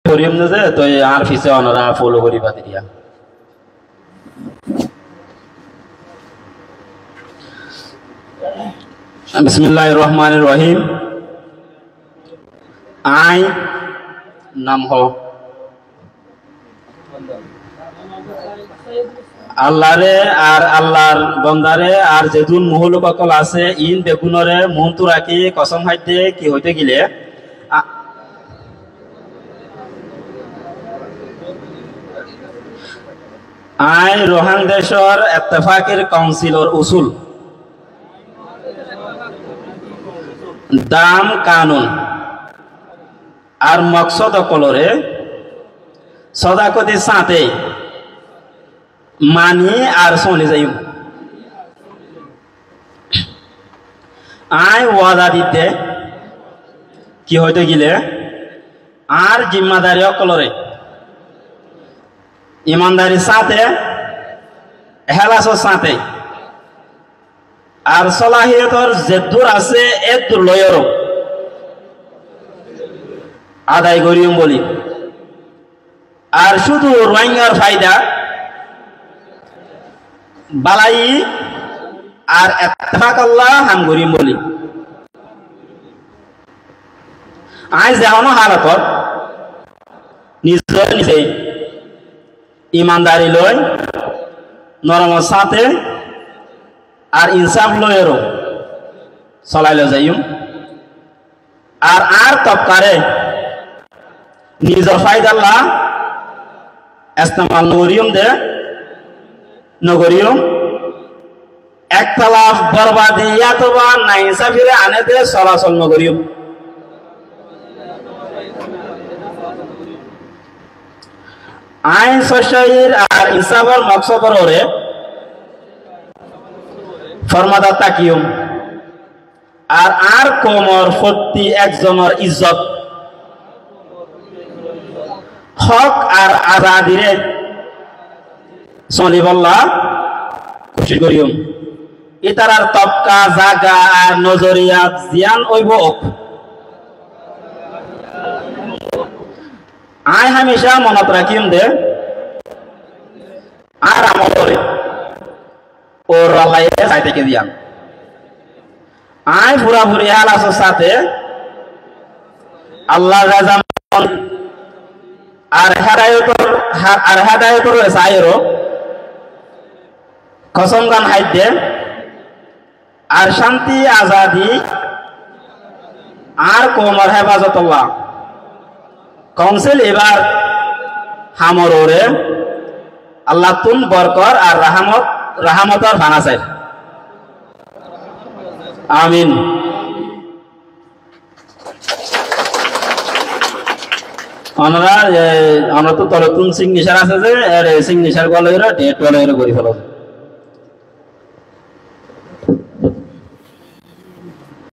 করিম না যে তো আর পিছে অনরা ফলো করিবা দিয়া বিসমিল্লাহির রহমানির রহিম আই নাম হ আল্লাহরে আর আল্লাহর বন্দারে আর যেদুন মুহলুক অকল আছে ইন বেগুনরে মন্তু রাখি কসম হাইতে কি হইতে গিলে আই রোহান দেশর ইত্তেফাকের কাউন্সিলর উসুল দাম কানুন আর মকসদ অকলরে সদাকতি সাথে মানি আর শোনে যাই আই ওয়াদা দিতে কি হইতে গিলে আর জিম্মাদারি অকলরে ইমানদারির সাথে হেলাসর সাথে আর সলাহিয়তর যেদুর আছে এদুর লয়েরও আদায় করিম বলি আর শুধু রোহিঙ্গার ফায়দা বালাই আর ইত্তেফাক আল্লাহ হাম করিম বলি আজ যেমন হালাতত নিজে ইমানদারি লয় নরমের সাথে আর ইনসাফ লয়েরও চলাইলে যাইম আর তবকারে নিজের ফায়দাল্লাহ ইস্তেমাল নগরিয়ম একতলাফ বরবাদি ইয়াতবা নাইনসাফিরে আনেতে চলাচল নগরিয়ম আইন সশাইর আর ইনসাফের মকসদর ওরে ফরমাদা তাকিয়ম আর কোমর প্রতি একজনের ইজ্জত হক আর আজাদিরে চলিবল্লা খুশি করিয়ম ইতারার তবকা জাগা আর নজরিয়াত জিয়ান ওইব আই হামেশা মনত রাখিম দে আর আমলে ওর রলাইয়ে সাই থেকে দিয়াম আই পুরাপুরি হালাসের সাথে আল্লাহ রাজা আর হেদায়তর সাইরো কসম গান হাইতে আর শান্তি আজাদি আর কোমর হেফাজতুল্লাহ কাউন্সিল এবার হামর ওরে আল্লাহ তুন বরকর আর রাহামতর ভানা চাই আমিন আমরা তো তলতুন সিগনেচার আছে যে সিগনেচার গলের ডেট গলের করি ফেলো